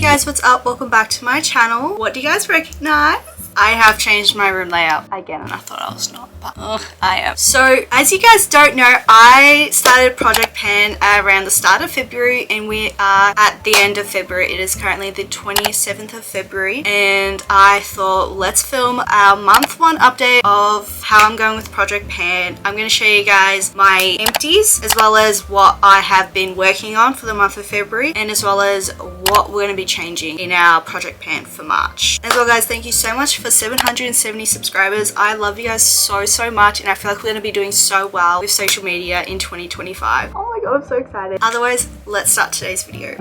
guys, what's up? Welcome back to my channel. What do you guys recognize? I have changed my room layout again, and I thought I was not, but I am. So as you guys don't know, I started Project Pan around the start of February, and we are at the end of February. It is currently the 27th of February, and I thought let's film our month one update of how I'm going with Project Pan. I'm going to show you guys my empties, as well as what I have been working on for the month of February, and as well as what we're going to be changing in our Project Pan for March. As well, guys, thank you so much for 770 subscribers. I love you guys so much, and I feel like we're going to be doing so well with social media in 2025. Oh my god, I'm so excited. Otherwise, let's start today's video.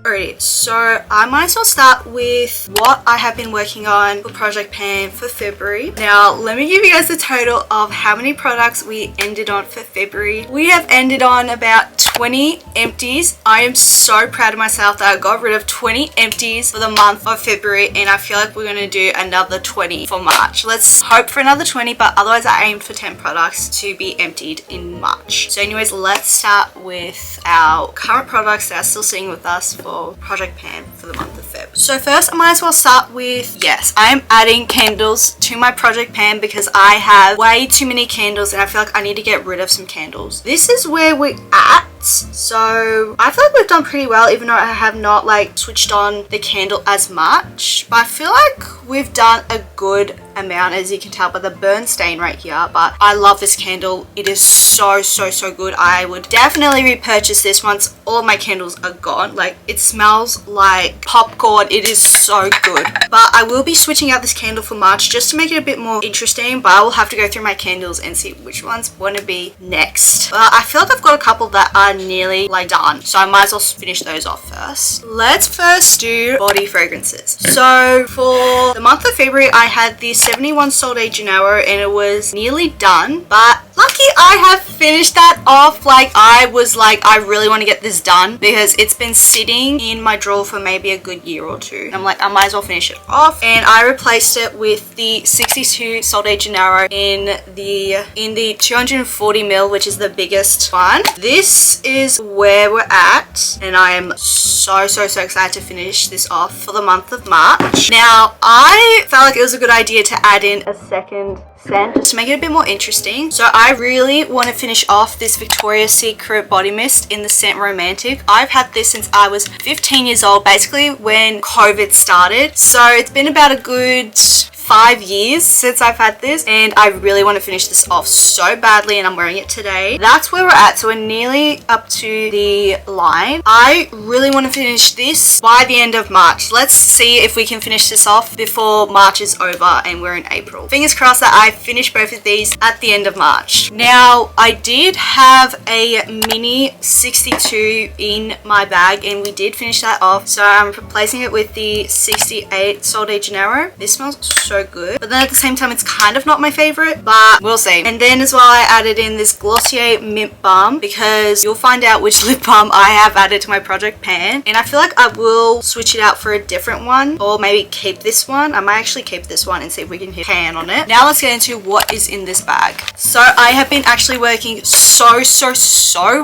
Alrighty, so I might as well start with what I have been working on for Project Pan for February. Now, let me give you guys the total of how many products we ended on for February. We have ended on about 20 empties. I am so proud of myself that I got rid of 20 empties for the month of February, and I feel like we're going to do another 20 for March. Let's hope for another 20, but otherwise I aim for 10 products to be emptied in March. So anyways, let's start with our current products that are still sitting with us for Project Pan for the month of Feb. So first, I might as well start with, yes, I am adding candles to my Project Pan because I have way too many candles, and I feel like I need to get rid of some candles. This is where we're at. So I feel like we've done pretty well, even though I have not like switched on the candle as much, but I feel like we've done a good amount, as you can tell by the burn stain right here. But I love this candle. It is so good. I would definitely repurchase this once all of my candles are gone. Like, it smells like popcorn. It is so good. But I will be switching out this candle for March just to make it a bit more interesting, but I will have to go through my candles and see which ones want to be next. But I feel like I've got a couple that are nearly like done, so I might as well finish those off first. Let's first do body fragrances. So for the month of February, I had the 71 Sol de Janeiro, and it was nearly done, but lucky I have finished that off. Like, I was like, I really want to get this done because it's been sitting in my drawer for maybe a good year or two. I'm like, I might as well finish it off, and I replaced it with the 62 Sol de Janeiro in the 240 ml, which is the biggest one. This is where we're at, and I am so excited to finish this off for the month of March. Now, I felt like it was a good idea to add in a second scent just to make it a bit more interesting. So I really want to finish off this Victoria's Secret body mist in the scent Romantic. I've had this since I was 15 years old, basically when COVID started. So it's been about a good 5 years since I've had this, and I really want to finish this off so badly, and I'm wearing it today. That's where we're at. So we're nearly up to the line. I really want to finish this by the end of March. Let's see if we can finish this off before March is over and we're in April. Fingers crossed that I finish both of these at the end of March. Now, I did have a mini 62 in my bag, and we did finish that off, so I'm replacing it with the 68 Sol de Janeiro. This smells so good, but then at the same time it's kind of not my favorite, but we'll see. And then as well, I added in this Glossier Mint Balm because you'll find out which lip balm I have added to my Project Pan, and I feel like I will switch it out for a different one, or maybe keep this one. I might actually keep this one and see if we can hit pan on it. Now let's get into what is in this bag. So I have been actually working so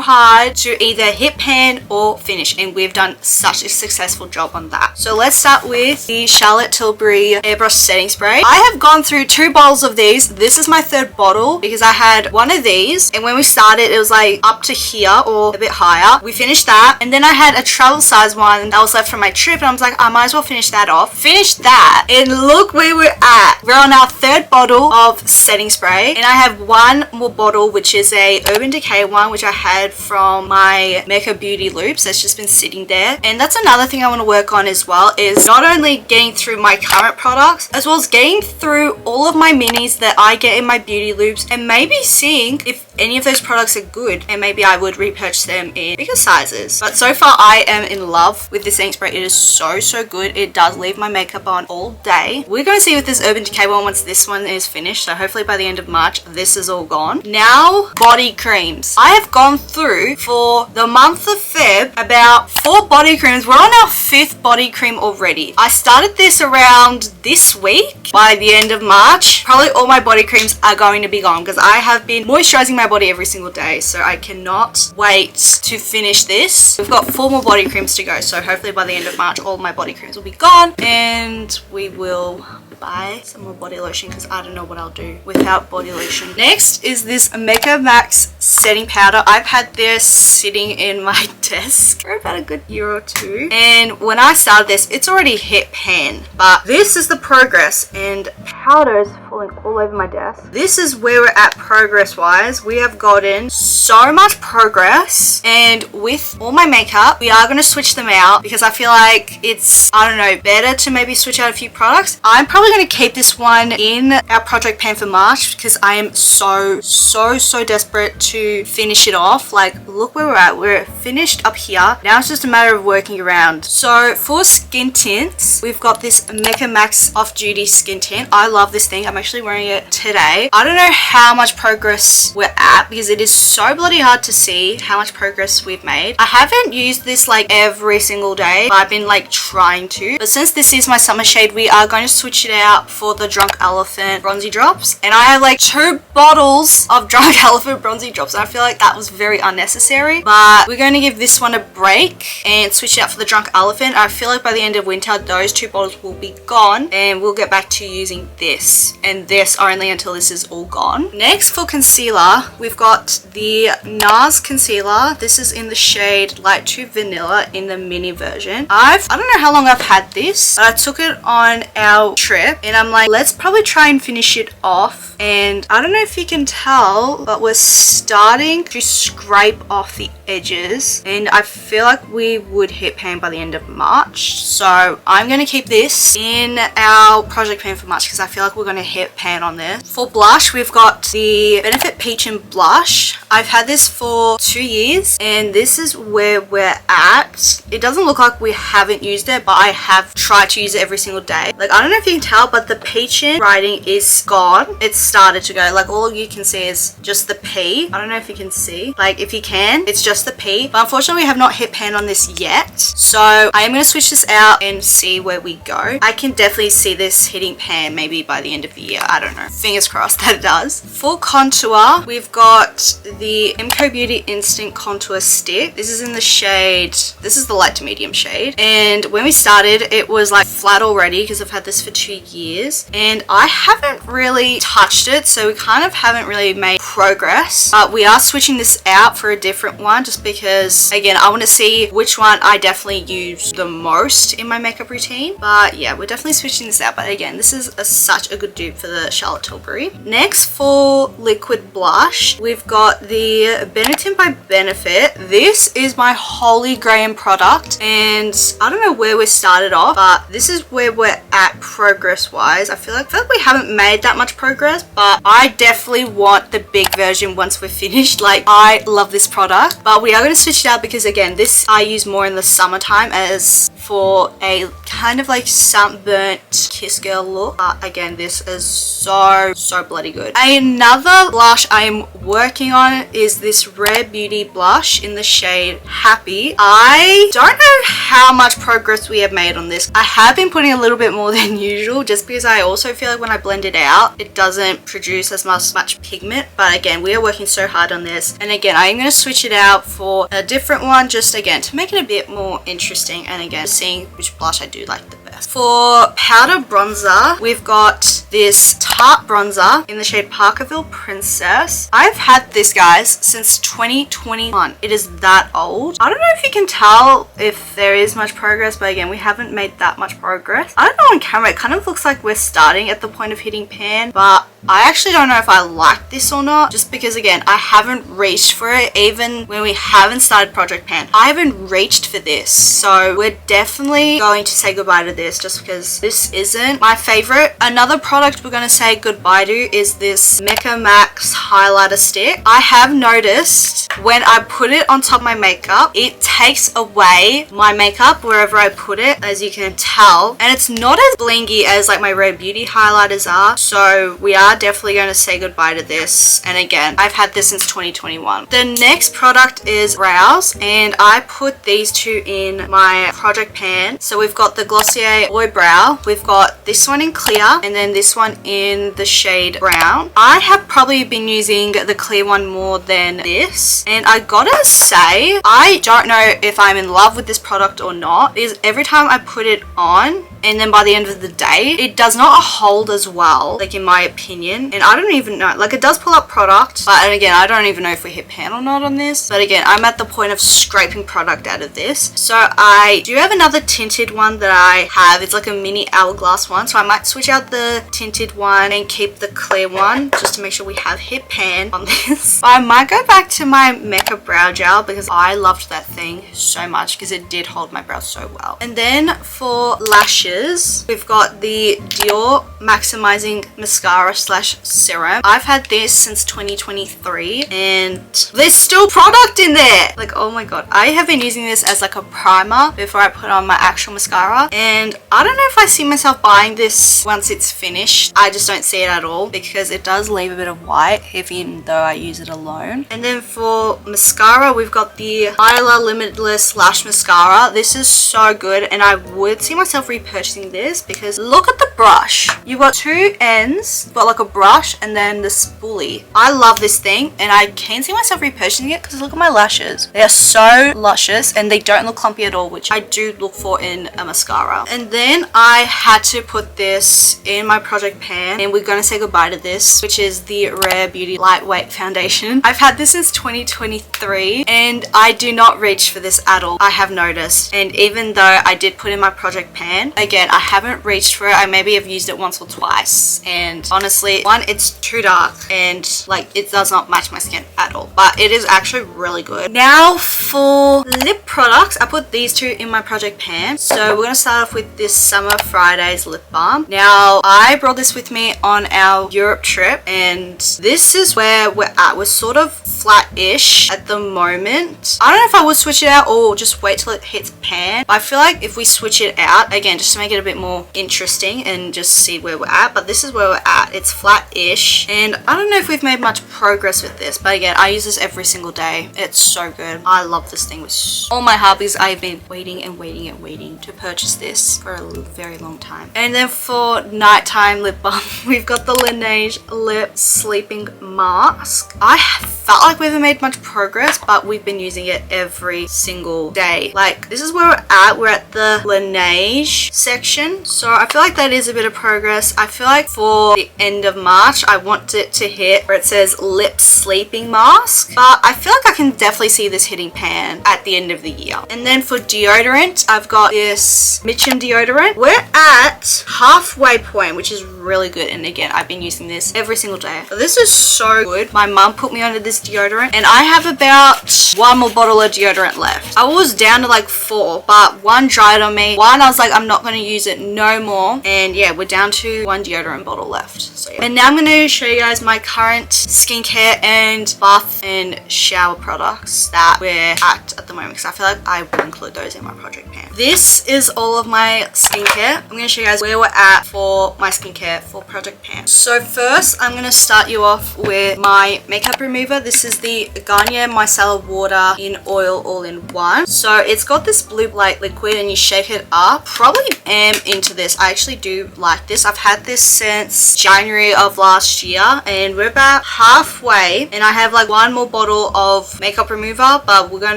hard to either hit pan or finish, and we've done such a successful job on that. So let's start with the Charlotte Tilbury Airbrush Setting Spray. I have gone through 2 bottles of these. This is my 3rd bottle because I had one of these, and when we started it was like up to here or a bit higher. We finished that, and then I had a travel size one that was left from my trip, and I was like, I might as well finish that off. Finished that, and look where we're at. We're on our 3rd bottle of setting spray, and I have one more bottle, which is a Urban Decay one, which I had from my Mecca Beauty loops that's just been sitting there. And that's another thing I want to work on as well, is not only getting through my current products, as well as getting through all of my minis that I get in my beauty loops, and maybe seeing if any of those products are good, and maybe I would repurchase them in bigger sizes. But so far I am in love with this setting spray. It is so good. It does leave my makeup on all day. We're going to see with this Urban Decay one once this one is finished, so hopefully by the end of March this is all gone. Now, body cream. creams. I have gone through for the month of Feb about 4 body creams. We're on our 5th body cream already. I started this around this week. By the end of March, probably all my body creams are going to be gone because I have been moisturizing my body every single day, so I cannot wait to finish this. We've got 4 more body creams to go, so hopefully by the end of March all my body creams will be gone and we will buy some more body lotion because I don't know what I'll do without body lotion. Next is this Makeup Max setting powder. I've had this sitting in my desk for about a good year or 2, and when I started this, it's already hit pan, but this is the progress and powder is falling all over my desk. This is where we're at progress wise. We have gotten so much progress, and with all my makeup we are going to switch them out because I feel like it's, I don't know, better to maybe switch out a few products. I'm probably going to keep this one in our project pan for March because I am so desperate to finish it off. Like, look where we're at. We're finished up here. Now it's just a matter of working around. So for skin tints, we've got this Makeup Max Off Duty Skin Tint. I love this thing. I'm actually wearing it today. I don't know how much progress we're at because it is so bloody hard to see how much progress we've made. I haven't used this like every single day, but I've been like trying to. But since this is my summer shade, we are going to switch it out for the Drunk Elephant bronzy drops, and I have like 2 bottles of Drunk Elephant bronzy drops, and I feel like that was very unnecessary, but we're going to give this one a break and switch it out for the Drunk Elephant. I feel like by the end of winter those 2 bottles will be gone and we'll get back to using this and this only until this is all gone. Next, for concealer, we've got the NARS concealer. This is in the shade Light to Vanilla in the mini version. I don't know how long I've had this, but I took it on our trip and I'm like, let's probably try and finish it off. And I don't know if you can tell, but we're starting to scrape off the edges, and I feel like we would hit pan by the end of March. So I'm going to keep this in our project pan for March because I feel like we're going to hit pan on this. For blush, we've got the Benefit Peach and Blush. I've had this for 2 years and this is where we're at. It doesn't look like we haven't used it, but I have tried to use it every single day. Like, I don't know if you can tell, but the peach writing is gone. It's started to go. Like, all you can see is just the P. I don't know if you can see. Like, if you can, it's just the P. But unfortunately, we have not hit pan on this yet. So I am going to switch this out and see where we go. I can definitely see this hitting pan maybe by the end of the year. I don't know. Fingers crossed that it does. For contour, we've got the MCO Beauty Instant Contour Stick. This is in the shade, this is the light to medium shade. And when we started, it was like flat already because I've had this for 2 years. And I haven't really touched it, so we kind of haven't really made progress. But we are switching this out for a different one just because, again, I want to see which one I definitely use the most in my makeup routine. But yeah, we're definitely switching this out. But again, this is such a good dupe for the Charlotte Tilbury. Next, for liquid blush, we've got the Benetton by Benefit. This is my holy grail product, and I don't know where we started off, but this is where we're at progress wise. I feel like we haven't made that much progress, but I definitely want the big version once we're finished. Like, I love this product, but we are going to switch it out because, again, this I use more in the summertime as for a kind of like sunburnt kiss girl look. But again, this is so bloody good. Another blush I'm working on is this Rare Beauty blush in the shade Happy. I don't know how much progress we have made on this. I have been putting a little bit more than usual just because I also feel like when I blend it out, it doesn't produce as much pigment. But again, we are working so hard on this. And again, I'm going to switch it out for a different one just again to make it a bit more interesting, and again, seeing which blush I do like the best. For powder bronzer, we've got this Tarte bronzer in the shade Parkerville Princess. I've had this, guys, since 2021. It is that old. I don't know if you can tell if there is much progress, but again, we haven't made that much progress. I don't know on camera, it kind of looks like we're starting at the point of hitting pan, but I actually don't know if I like this or not, just because, again, I haven't reached for it. Even when we haven't started Project Pan, I haven't reached for this. So we're definitely going to say goodbye to this just because this isn't my favorite. Another product we're going to say goodbye to is this Makeup Max highlighter stick. I have noticed when I put it on top of my makeup, it takes away my makeup wherever I put it, as you can tell. And it's not as blingy as like my Rare Beauty highlighters are. So we are definitely going to say goodbye to this. And again, I've had this since 2021. The next product is brows, and I put these two in my project pan. So we've got the Glossier Oil Brow. We've got this one in clear and then this one in the shade brown. I have probably been using the clear one more than this, and I gotta say, I don't know if I'm in love with this product or not, because every time I put it on and then by the end of the day, it does not hold as well, like in my opinion. And I don't even know, like it does pull up product, but and again, I don't even know if we hit pan or not on this. But again, I'm at the point of scraping product out of this. So I do have another tinted one that I have. It's like a mini hourglass one, so I might switch out the tinted one and keep the clear one just to make sure we have hit pan on this. But I might go back to my Mecca brow gel because I loved that thing so much because it did hold my brows so well. And then for lashes, we've got the Dior Maximizing Mascara slash Serum. I've had this since 2023 and there's still product in there. Like, oh my god. I have been using this as like a primer before I put on my actual mascara, and I don't know if I see myself buying this once it's finished. I just don't see it at all because it does leave a bit of white even though I use it alone. And then for mascara, we've got the Isla Limitless Lash Mascara. This is so good and I would see myself repurchasing this because look at the brush. You've got two ends, you've got like a brush and then the spoolie. I love this thing and I can see myself repurchasing it because look at my lashes. They are so luscious and they don't look clumpy at all, which I do look for in a mascara. And then I had to put this in my project pan and we're going to say goodbye to this, which is the Rare Beauty Lightweight Foundation. I've had this since 2023 and I do not reach for this at all, I have noticed. And even though I did put in my project pan, again, I haven't reached for it. I maybe have used it once or twice, and honestly, one, it's too dark and like it does not match my skin at all, but it is actually really good. Now for lip products, I put these two in my project pan. So we're gonna start off with this Summer Fridays lip balm. Now I brought this with me on our Europe trip and this is where we're at. We're sort of flat-ish at the moment. I don't know if I would switch it out or just wait till it hits pan, but I feel like if we switch it out, again, just to make it a bit more interesting and just see where we're at. But this is where we're at. It's flat-ish and I don't know if we've made much progress with this, but again, I use this every single day. It's so good. I love this thing with all my heart because I've been waiting and waiting and waiting to purchase this for a very long time. And then for nighttime lip balm, we've got the Laneige Lip Sleeping Mask. I felt like we haven't made much progress, but we've been using it every single day. Like, this is where we're at. We're at the Laneige section, so I feel like that is a bit of progress. I feel like for the end of March, I want it to hit where it says Lip Sleeping Mask, but I feel like I can definitely see this hitting pan at the end of the year. And then for deodorant, I've got this Mitchum deodorant. We're at halfway point, which is really good, and again, I've been using this every single day. So this is so good. My mum put me onto this deodorant and I have about one more bottle of deodorant left. I was down to like 4, but one dried on me. One, I was like, I'm not going to use it no more, and yeah, we're down to 1 deodorant bottle left. So yeah. And now I'm going to show you guys my current skincare and bath and shower products that we're at the moment, because I feel like I will include those in my project pan. This is all of my skincare. I'm going to show you guys where we're at for my skincare for project pan. So first, I'm going to start you off with my makeup remover. This is the Garnier Micellar Water in Oil All-in-One. So it's got this blue light liquid and you shake it up. Probably am into this. I actually do like this. I've had this since January of last year and we're about halfway, and I have like 1 more bottle of makeup remover, but we're going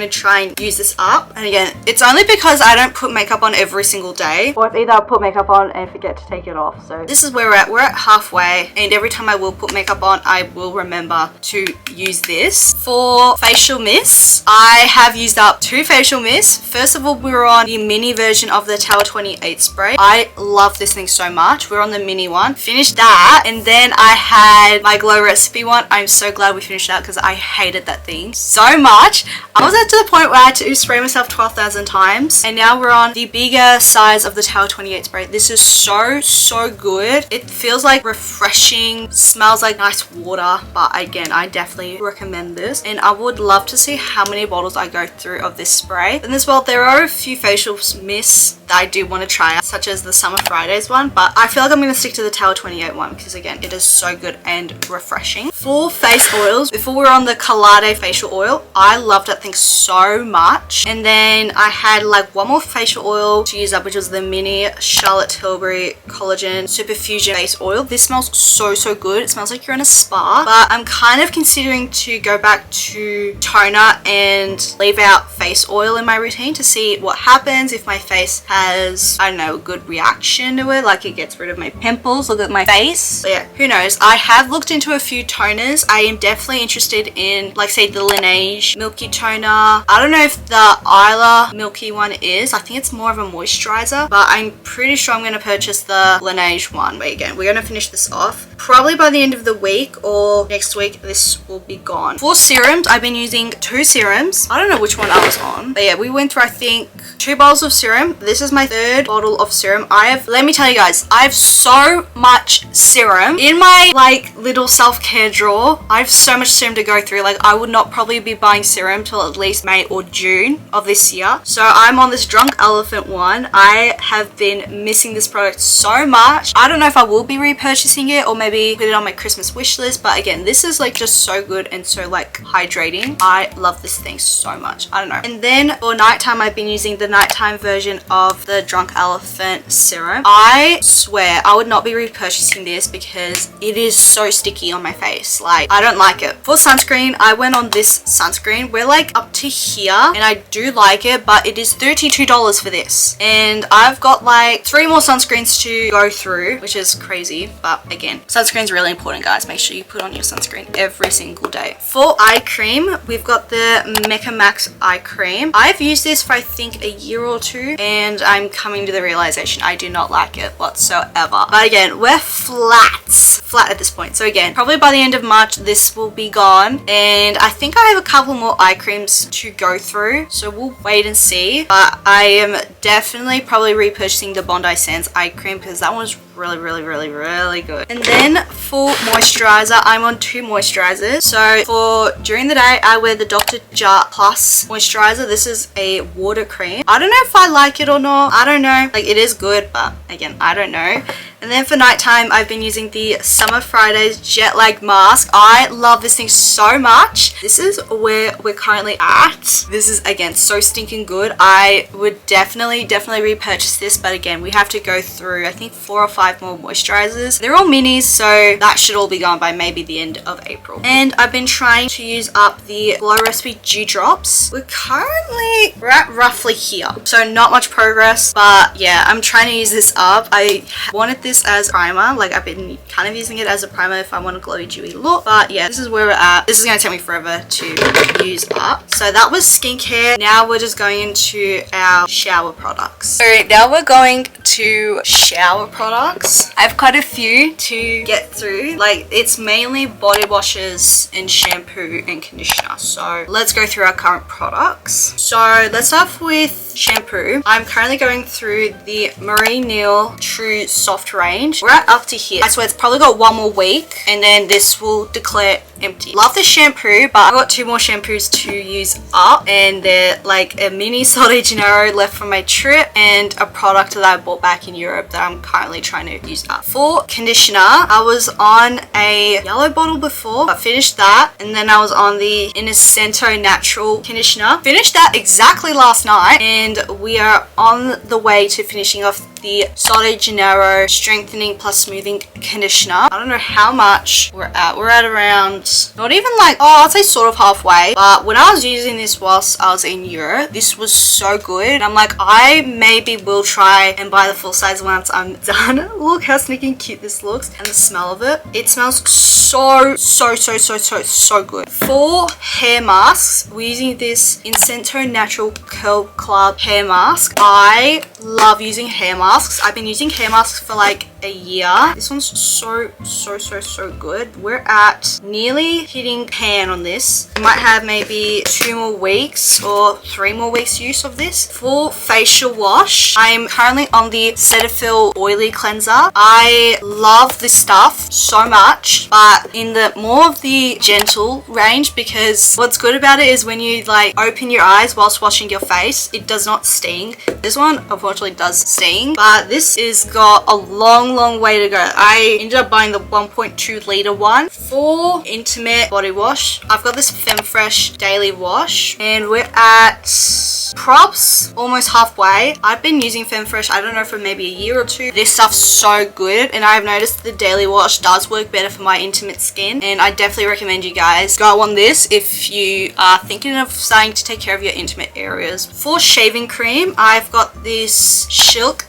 to try and use this up. And again, it's only because I don't put makeup on every single day, or it's either I put makeup on and forget to take it off. So this is where we're at. We're at halfway, and every time I will put makeup on, I will remember to use this. For facial mists, I have used up 2 facial mists. First of all, we were on the mini version of the Tower 28 spray. I love this thing so much. We're on the mini one. Finished that, and then I had my Glow Recipe one. I'm so glad we finished that because I hated that thing so much. I was at to the point where I had to spray myself 12,000 times, and now we're on the bigger size of the Tower 28 spray. This is so good. It feels like refreshing, smells like nice water, but again, I definitely recommend this, and I would love to see how many bottles I go through of this spray. And as well, there are a few facial mists that I do want to try out, such as the Summer Fridays one, but I feel like I'm going to stick to the Tower 28 one because again, it is so good and refreshing. For face oils, before we're on the Colade facial oil, I loved that thing so much. And then I had like one more facial oil to use up, which was the mini Charlotte Tilbury Collagen Super Fusion face oil. This smells so good. It smells like you're in a spa, but I'm kind of considering to go back to toner and leave out face oil in my routine to see what happens if my face has, I don't know, a good reaction to it, like it gets rid of my pimples. Look at my face. But yeah, who knows. I have looked into a few toners. I am definitely interested in, like, say, the Laneige Milky Toner. I don't know if the Isla Milky one is. I think it's more of a moisturizer, but I'm pretty sure I'm going to purchase the Laneige one. But again, we're going to finish this off. Probably by the end of the week or next week, this will be gone. For serums, I've been using 2 serums. I don't know which one I was on, but yeah, we went through, I think, 2 bottles of serum. This is my 3rd bottle of serum. Let me tell you guys, I have so much serum in my like little self-care drawer. I have so much serum to go through. Like, I would not probably be buying serum till at least May or June of this year. So I'm on this Drunk Elephant one. I have been missing this product so much. I don't know if I will be repurchasing it or maybe put it on my Christmas wish list, but again, this is like just so good and so like hydrating. I love this thing so much. I don't know. And then for nighttime, I've been using the nighttime version of the Drunk Elephant serum. I swear I would not be repurchasing this because it is so sticky on my face. Like, I don't like it. For sunscreen, I went on this sunscreen. We're like up to here and I do like it, but it is $32 for this. And I've got like 3 more sunscreens to go through, which is crazy. But again, sunscreen is really important, guys. Make sure you put on your sunscreen every single day. For eye cream, we've got the Mecca Max eye cream. I've used this for I think a year or 2 and I'm coming to the realization I do not like it whatsoever. But again, we're flat at this point. So again, probably by the end of March, this will be gone. And I think I have a couple more eye creams to go through. So we'll wait and see. But I am definitely probably repurchasing the Bondi Sands eye cream because that one's really good. And then for moisturizer, I'm on 2 moisturizers. So for during the day, I wear the Dr. Jart Plus moisturizer. This is a water cream. I don't know if I like it or not. I don't know. Like, it is good, but again, I don't know. And then for nighttime, I've been using the Summer Fridays Jet Lag Mask. I love this thing so much. This is where we're currently at. This is, again, so stinking good. I would definitely repurchase this. But again, we have to go through, I think, 4 or 5 more moisturizers. They're all minis, so that should all be gone by maybe the end of April. And I've been trying to use up the Glow Recipe Dew Drops. We're at roughly here. So not much progress, but yeah, I'm trying to use this up. I wanted this as primer. Like, I've been kind of using it as a primer if I want a glowy dewy look, but yeah, this is where we're at. This is going to take me forever to use up. So that was skincare. Now we're just going into our shower products. Alright, now we're going to shower products. I have quite a few to get through. Like, it's mainly body washes and shampoo and conditioner. So let's go through our current products. So let's start off with shampoo. I'm currently going through the Marie Neal True Soft range. We're at up to here. I swear it's probably got 1 more week and then this will declare empty. Love the shampoo, but I've got 2 more shampoos to use up and they're like a mini Sol de Janeiro left from my trip and a product that I bought back in Europe that I'm currently trying to use up. For conditioner, I was on a yellow bottle before. I finished that and then I was on the Innocento Natural conditioner. Finished that exactly last night and we are on the way to finishing off the Sol de Janeiro Strengthening Plus Smoothing Conditioner. I don't know how much we're at. We're at around, not even like, oh, I'd say sort of halfway. But when I was using this whilst I was in Europe, this was so good. And I'm like, I maybe will try and buy the full size once I'm done. Look how sneaking cute this looks and the smell of it. It smells so good. For hair masks, we're using this Incento Natural Curl Club hair mask. I love using hair masks. I've been using hair masks for like a year. This one's so good. We're at nearly hitting pan on this. We might have maybe 2 more weeks or 3 more weeks use of this. For facial wash, I'm currently on the Cetaphil Oily Cleanser. I love this stuff so much, but in the more of the gentle range, because what's good about it is when you like open your eyes whilst washing your face, it does not sting. This one unfortunately does sting, but this is got a long way to go. I ended up buying the 1.2 litre one. For intimate body wash, I've got this Femfresh daily wash, and we're at props almost halfway. I've been using Femfresh, I don't know, for maybe a year or 2. This stuff's so good, and I've noticed the daily wash does work better for my intimate skin, and I definitely recommend you guys go on this if you are thinking of starting to take care of your intimate areas. For shaving cream, I've got this Silk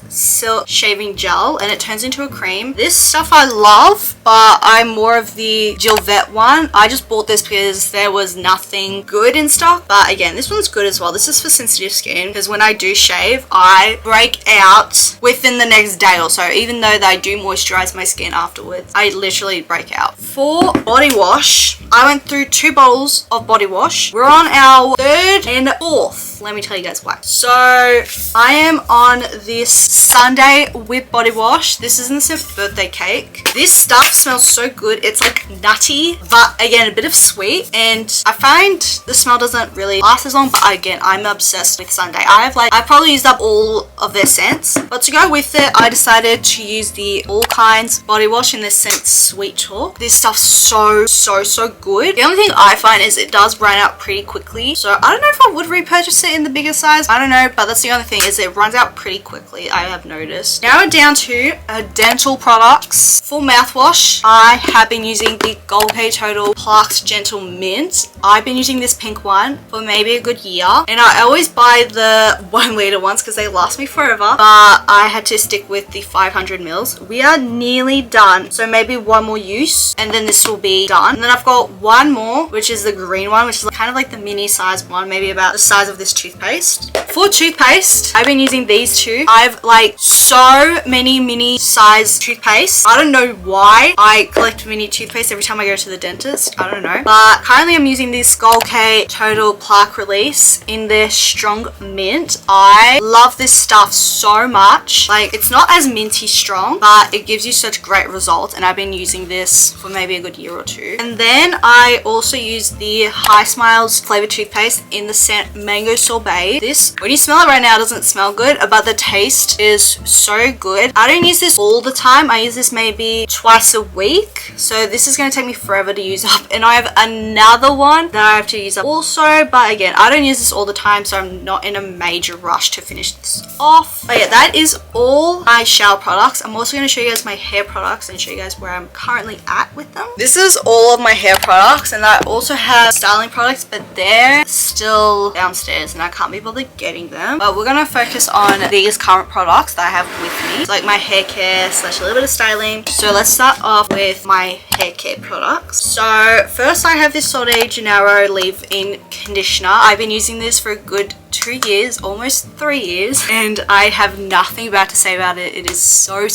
shaving gel, and it turns into a cream. This stuff I love, but I'm more of the Gillette one. I just bought this because there was nothing good in stock, but again, this one's good as well. This is for sensitive skin, because when I do shave, I break out within the next day or so. Even though I do moisturize my skin afterwards, I literally break out. For body wash, I went through 2 bottles of body wash. We're on our 3rd and 4th. Let me tell you guys why. So I am on this Sunday whip body wash. This is in the birthday cake. This stuff smells so good. It's like nutty, but again, a bit of sweet, and I find the smell doesn't really last as long, but again, I'm obsessed with Sunday. I probably used up all of their scents, but to go with it, I decided to use the All Kinds body wash in the scent Sweet Talk. This stuff's so good. The only thing I find is it does run out pretty quickly, so I don't know if I would repurchase it in the bigger size. I don't know, but that's the only thing, is it runs out pretty quickly, I have noticed. Now we're down to dental products. For mouthwash, I have been using the Gold-K Total Plucked Gentle Mint. I've been using this pink one for maybe a good year, and I always buy the 1 litre ones because they last me forever, but I had to stick with the 500 mils. We are nearly done, so maybe 1 more use and then this will be done. And then I've got 1 more, which is the green one, which is kind of like the mini size one, maybe about the size of this toothpaste. For toothpaste, I've been using these 2. I've like so many mini size toothpaste. I don't know why I collect mini toothpaste every time I go to the dentist. I don't know, but currently I'm using this Gold-K Total Plaque Release in their Strong Mint. I love this stuff so much. Like, it's not as minty strong, but it gives you such great results, and I've been using this for maybe a good year or 2. And then I also use the High Smiles flavored toothpaste in the scent Mango Sorbet. This, when you smell it right now, it doesn't smell good, but the taste is so good. I don't use this all the time. I use this maybe twice a week, so this is going to take me forever to use up, and I have another one that I have to use up also, but again, I don't use this all the time, so I'm not in a major rush to finish this off. But yeah, that is all my shower products. I'm also going to show you guys my hair products and show you guys where I'm currently at with them. This is all of my hair products, and I also have styling products, but they're still downstairs and I can't be bothered getting them. But we're going to focus on these current products that I have with me. It's like my hair care slash a little bit of styling. So let's start off with my hair care products. So first I have this Sol de Janeiro leave-in conditioner. I've been using this for a good 2 years, almost 3 years, and I have nothing bad to say about it. It is so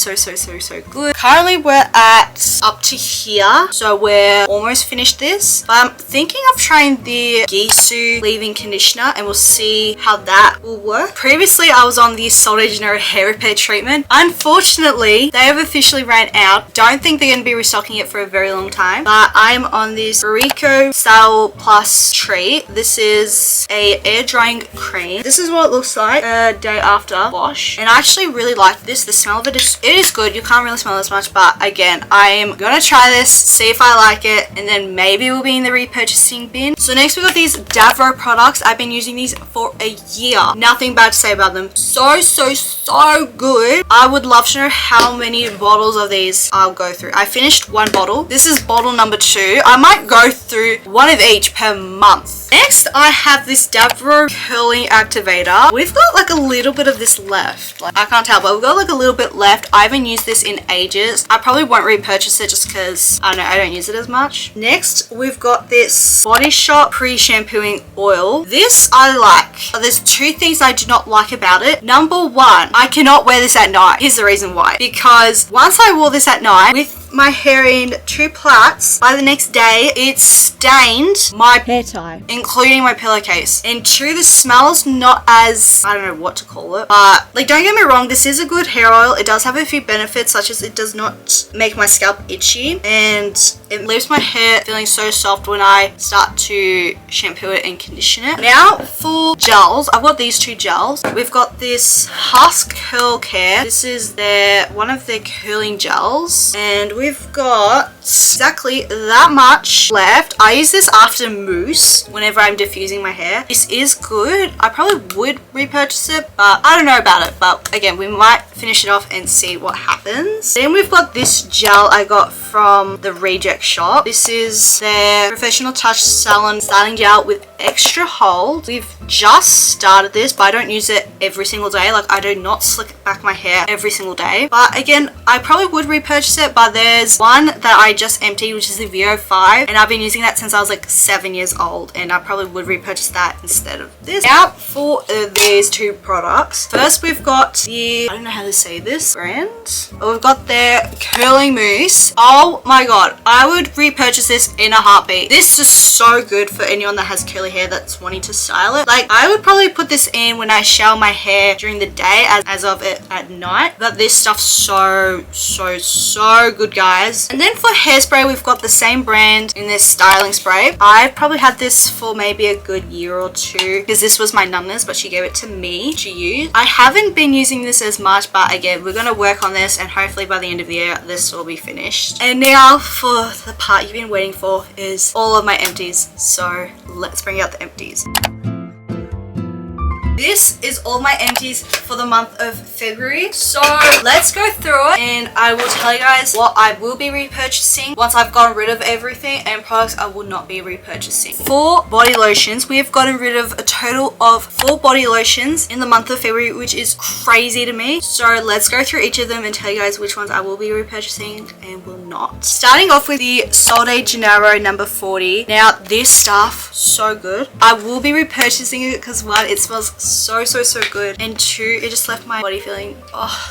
good. Currently we're at up to here, so we're almost finished this, but I'm thinking of trying the Gisou leave-in conditioner, and we'll see how that will work. Previously I was on the Sol de Janeiro hair repair treatment. Unfortunately, they have officially ran out. Don't think they're going to be restocking it for a very long time, but I'm on this Rico Style Plus treat. This is a air drying cream. This is what it looks like a day after wash, and I actually really like this. The smell of it is good. You can't really smell as much, but again, I am gonna try this, see if I like it, and then maybe we'll be in the repurchasing bin. So next we got these Davro products. I've been using these for a year. Nothing bad to say about them. So good. I would love to know how many bottles of these I'll go through. I finished 1 bottle. This is bottle number 2. I might go through 1 of each per month. Next, I have this Davro curling activator. We've got like a little bit of this left. Like, I can't tell, but we've got like a little bit left. I haven't used this in ages. I probably won't repurchase it just because I don't know, I don't use it as much. Next, we've got this Body Shop pre-shampooing oil. This I like. There's two things I do not like about it. Number one, I cannot wear this at night. Here's the reason why. Because once I wore this at night with my hair in 2 plaits, by the next day it stained my hair tie, including my pillowcase. And 2, the smell's not as, I don't know what to call it, but like, don't get me wrong, this is a good hair oil. It does have a few benefits, such as it does not make my scalp itchy and it leaves my hair feeling so soft when I start to shampoo it and condition it. Now for gels, I've got these 2 gels. We've got this Husk Curl Care. This is one of their curling gels, and we've got exactly that much left. I use this after mousse whenever I'm diffusing my hair. This is good. I probably would repurchase it, but I don't know about it. But again, we might finish it off and see what happens. Then we've got this gel I got from the Reject Shop. This is their Professional Touch Salon Styling Gel with extra hold. We've just started this, but I don't use it every single day. Like, I do not slick back my hair every single day. But again, I probably would repurchase it, but there's one that I just emptied, which is the VO5, and I've been using that since I was like 7 years old, and I probably would repurchase that instead of this. Now for these 2 products. First, we've got the, I don't know how to say this brand, but we've got their curling mousse. Oh my god, I would repurchase this in a heartbeat. This is so good for anyone that has curly hair that's wanting to style it. Like, I would probably put this in when I shower my hair during the day as of it at night, but this stuff's so good, guys. And then for hairspray, we've got the same brand in this styling spray. I've probably had this for maybe a good year or 2 because this was my nunna's, but she gave it to me to use. I haven't been using this as much, but again, we're gonna work on this, and hopefully by the end of the year this will be finished. And now for the part you've been waiting for, is all of my empties. So let's bring out the empties. This is all my empties for the month of February. So let's go through it and I will tell you guys what I will be repurchasing once I've gotten rid of everything, and products I will not be repurchasing. For body lotions, we have gotten rid of a total of 4 body lotions in the month of February, which is crazy to me. So let's go through each of them and tell you guys which ones I will be repurchasing and will not. Starting off with the Sol de Janeiro number 40. Now this stuff, so good. I will be repurchasing it because 1, it smells so good, and 2, it just left my body feeling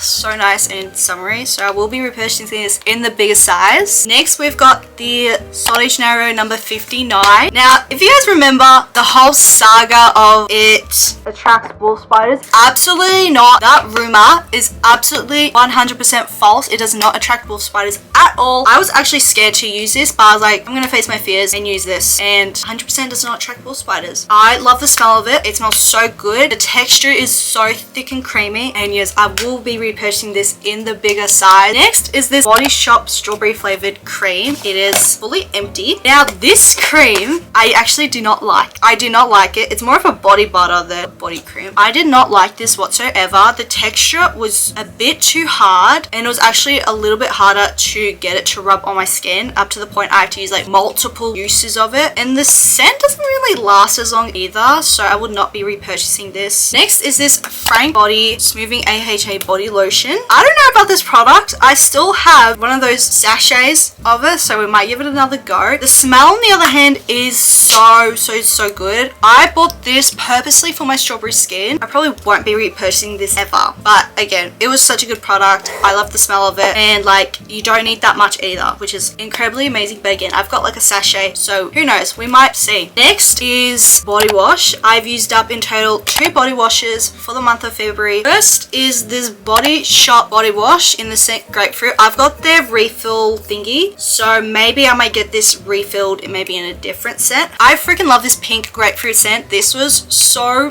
so nice and summery. So I will be repurchasing this in the bigger size. Next, we've got the Sol de Janeiro number 59. Now if you guys remember the whole saga of it attracts wolf spiders, absolutely not. That rumor is absolutely 100% false. It does not attract wolf spiders at all. I was actually scared to use this, but I was like, I'm gonna face my fears and use this, and 100% does not attract wolf spiders. I love the smell of it. It smells so good. The texture is so thick and creamy, and yes, I will be repurchasing this in the bigger size. Next is this Body Shop strawberry flavored cream. It is fully empty. Now this cream I actually do not like. I do not like it. It's more of a body butter than body cream. I did not like this whatsoever. The texture was a bit too hard, and it was actually a little bit harder to get it to rub on my skin, up to the point I have to use like multiple uses of it, and the scent doesn't really last as long either, so I would not be repurchasing this. Next is this Frank Body Smoothing AHA Body Lotion. I don't know about this product. I still have one of those sachets of it, so we might give it another go. The smell on the other hand is so good. I bought this purposely for my strawberry skin. I probably won't be repurchasing this ever, but again, it was such a good product. I love the smell of it, and like, you don't need that much either, which is incredibly amazing. But again, I've got like a sachet, so who knows, we might see. Next is body wash. I've used up in total 2 body washes for the month of February. First is this Body Shop body wash in the scent grapefruit. I've got their refill thingy, so maybe I might get this refilled maybe in a different scent. I freaking love this pink grapefruit scent. This was so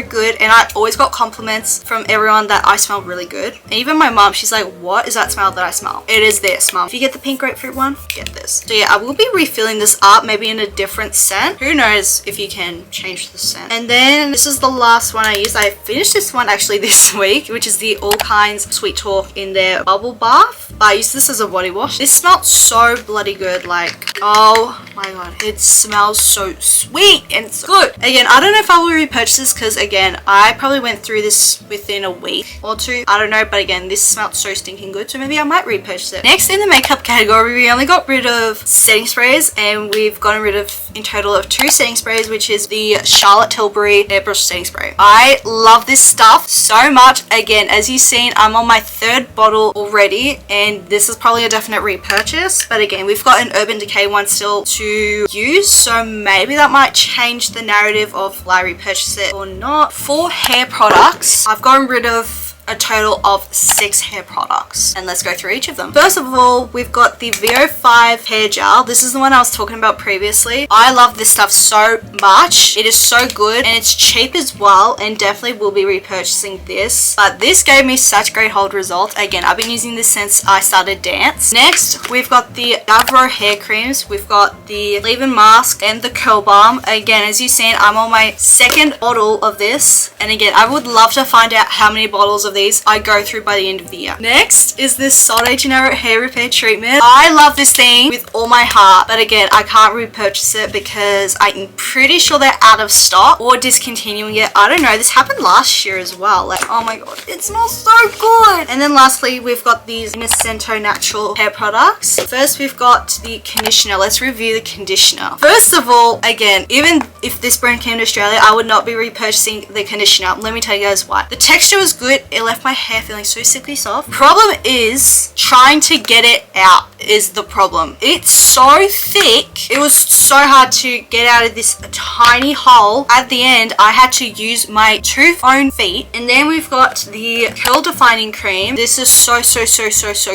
good, and I always got compliments from everyone that I smell really good. And even my mom, she's like, what is that smell that I smell? It is this, mom. If you get the pink grapefruit one, get this. So yeah, I will be refilling this up maybe in a different scent. Who knows if you can change the scent. And then this is the last one I used. I finished this one actually this week, which is the All Kinds Sweet Talk in their bubble bath. I used this as a body wash. This smelled so bloody good. Like, oh my god, it smells so sweet and so good. Again, I don't know if I will repurchase this because again, I probably went through this within a week or two. I don't know, but again, this smelled so stinking good, so maybe I might repurchase it. Next in the makeup category, we only got rid of setting sprays, and we've gotten rid of in total of 2 setting sprays, which is the Charlotte Tilbury airbrush setting spray. I love this stuff so much. Again, as you've seen, I'm on my 3rd bottle already, and this is probably a definite repurchase. But again, we've got an Urban Decay one still to use, so maybe that might change the narrative of will I repurchase it or not. For hair products, I've gotten rid of a total of 6 hair products, and let's go through each of them. First of all, we've got the VO5 hair gel. This is the one I was talking about previously. I love this stuff so much. It is so good and it's cheap as well, and definitely will be repurchasing this. But this gave me such great hold results. Again, I've been using this since I started dance. Next, we've got the Avro hair creams. We've got the leave-in mask and the curl balm. Again, as you've seen, I'm on my 2nd bottle of this, and again, I would love to find out how many bottles of I go through by the end of the year. Next is this Sol de Janeiro hair repair treatment. I love this thing with all my heart, but again, I can't repurchase it because I'm pretty sure they're out of stock or discontinuing it. I don't know, this happened last year as well. Like, oh my god, it smells so good. And then lastly, we've got these Innocento natural hair products. First, we've got the conditioner. Let's review the conditioner. First of all, again, even if this brand came to Australia, I would not be repurchasing the conditioner. Let me tell you guys why. The texture was good. It left my hair feeling so sickly soft. Problem is trying to get it out is the problem. It's so thick. It was so hard to get out of this tiny hole. At the end, I had to use my 2 own feet. And then we've got the curl defining cream. This is so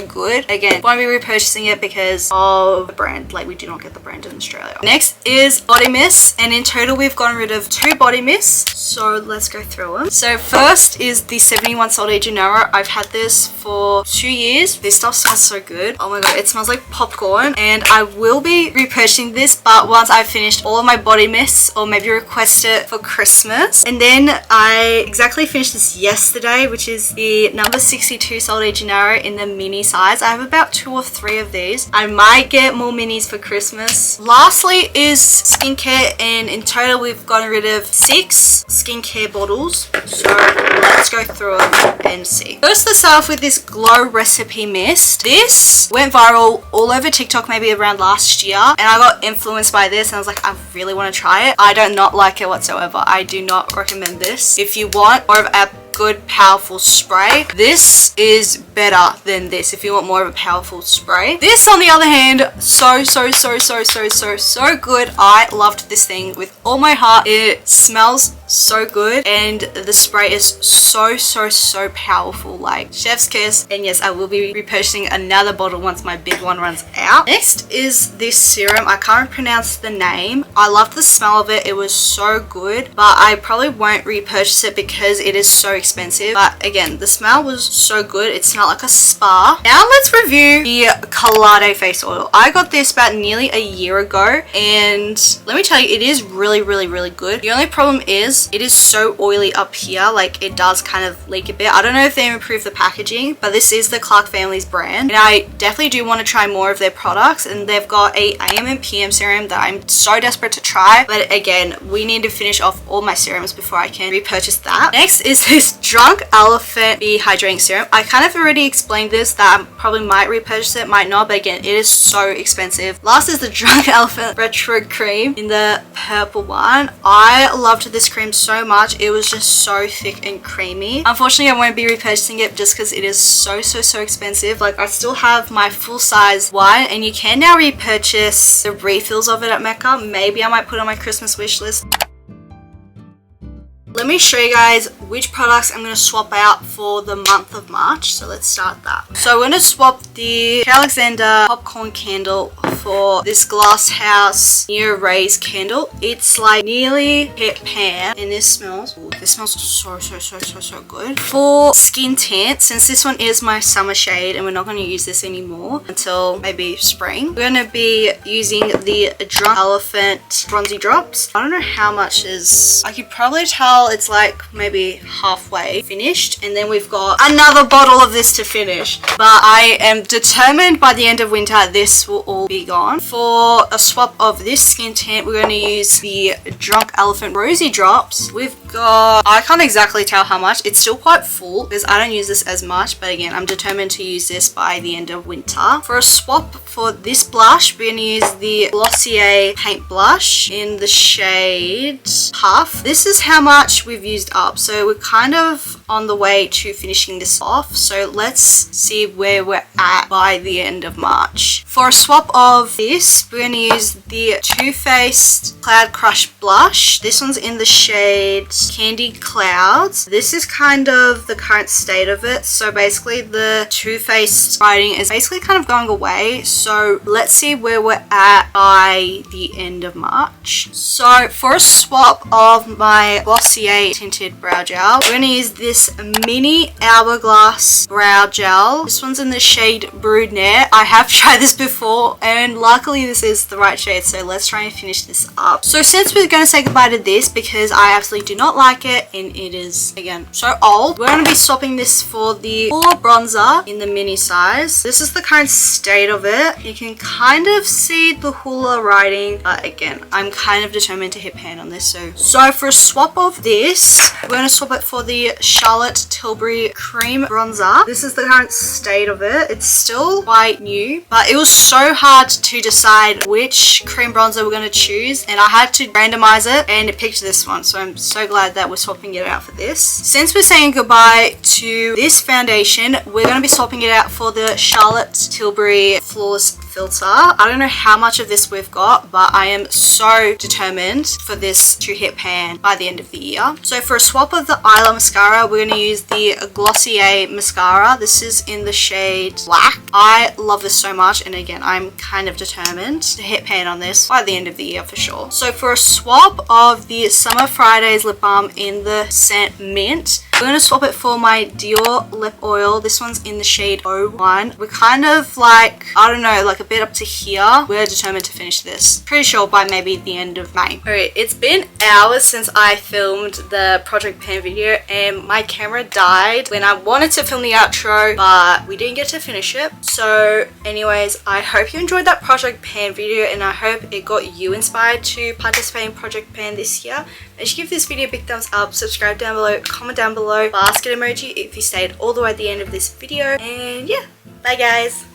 good. Again, won't be repurchasing it because of the brand. Like, we do not get the brand in Australia. Next is body mist, and in total we've gotten rid of 2 body mists. So let's go through them. So first is the 71 Sol de Janeiro. I've had this for 2 years. This stuff smells so good. Oh my god, it smells like popcorn, and I will be repurchasing this, but once I've finished all of my body mists, or maybe request it for Christmas. And then I exactly finished this yesterday, which is the number 62 Sol de Janeiro in the mini size. I have about 2 or 3 of these. I might get more minis for Christmas. Lastly is skincare, and in total we've gotten rid of 6 skincare bottles. So let's go through them and see. First, let's start off with this Glow Recipe Mist. This went viral all over TikTok maybe around last year, and I got influenced by this and I was like, I really want to try it. I do not like it whatsoever. I do not recommend this. If you want more of a good powerful spray, this is better than this. If you want more of a powerful spray, this on the other hand, so good. I loved this thing with all my heart. It smells so good, and the spray is so powerful, like chef's kiss. And yes, I will be repurchasing another bottle once my big one runs out. Next is this serum. I can't pronounce the name. I loved the smell of it. It was so good, but I probably won't repurchase it because it is so expensive. But again, the smell was so good. It smelled like a spa. Now let's review the Colade face oil. I got this about nearly a year ago, and let me tell you, it is really good. The only problem is it is so oily up here. Like, it does kind of leak a bit. I don't know if they improved the packaging, but this is the Clark Family's brand, and I definitely do want to try more of their products. And they've got a AM and PM serum that I'm so desperate to try, but again, we need to finish off all my serums before I can repurchase that. Next is this Drunk Elephant Bee Hydrating Serum. I kind of already explained this, that I probably might repurchase it, might not, but again, it is so expensive. Last is the Drunk Elephant Retro Cream in the purple one. I loved this cream so much. It was just so thick and creamy. Unfortunately, I won't be repurchasing it just because it is so expensive. Like, I still have my full size one, and you can now repurchase the refills of it at Mecca. Maybe I might put on my Christmas wish list. Let me show you guys which products I'm going to swap out for the month of March. So let's start that. So we're going to swap the Alexander popcorn candle for this Glass House Near Rays candle. It's like nearly hit pan, and this smells so good. For skin tint, since this one is my summer shade and we're not going to use this anymore until maybe spring, we're going to be using the Drunk Elephant Bronzy Drops. I don't know how much is, I could probably tell it's like maybe halfway finished, and then we've got another bottle of this to finish, but I am determined by the end of winter this will all be gone. For a swap of this skin tint, we're going to use the Drunk Elephant Rosy Drops. We've got, I can't exactly tell how much, it's still quite full because I don't use this as much, but again, I'm determined to use this by the end of winter. For a swap for this blush, we're going to use the Glossier Paint Blush in the shade Puff. This is how much we've used up, so we're kind of on the way to finishing this off, so let's see where we're at by the end of March. For a swap of this, we're going to use the Too Faced Cloud Crush Blush. This one's in the shade Candy Clouds. This is kind of the current state of it, so basically the Too Faced writing is basically kind of going away, so let's see where we're at by the end of March. So for a swap of my Glossier Tinted Brow Gel, we're going to use this mini Hourglass Brow Gel. This one's in the shade Brunette. I have tried this before and luckily this is the right shade, so let's try and finish this up. So since we're going to say goodbye to this because I absolutely do not like it and it is, again, so old, we're going to be swapping this for the Hoola Bronzer in the mini size. This is the current state of it. You can kind of see the Hoola writing, but again, I'm kind of determined to hit pan on this. So for a swap of this, we're going to swap it for the Charlotte Tilbury Cream Bronzer. This is the current state of it. It's still quite new, but it was so hard to decide which cream bronzer we're going to choose, and I had to randomize it and it picked this one, so I'm so glad that we're swapping it out for this. Since we're saying goodbye to this foundation, we're going to be swapping it out for the Charlotte Tilbury Flawless Filter. I don't know how much of this we've got, but I am so determined for this to hit pan by the end of the year. So for a swap of the Isla Mascara, we're going to use the Glossier Mascara. This is in the shade Black. I love this so much, and again, I'm kind of determined to hit pan on this by the end of the year for sure. So for a swap of the Summer Fridays Lip Balm in the scent Mint, we're going to swap it for my Dior lip oil. This one's in the shade 01. We're kind of like, I don't know, like a bit up to here. We're determined to finish this. Pretty sure by maybe the end of May. Alright, it's been hours since I filmed the Project Pan video and my camera died when I wanted to film the outro, but we didn't get to finish it. So anyways, I hope you enjoyed that Project Pan video and I hope it got you inspired to participate in Project Pan this year. Make sure you give this video a big thumbs up, subscribe down below, comment down below, basket emoji if you stayed all the way at the end of this video, and yeah, bye guys!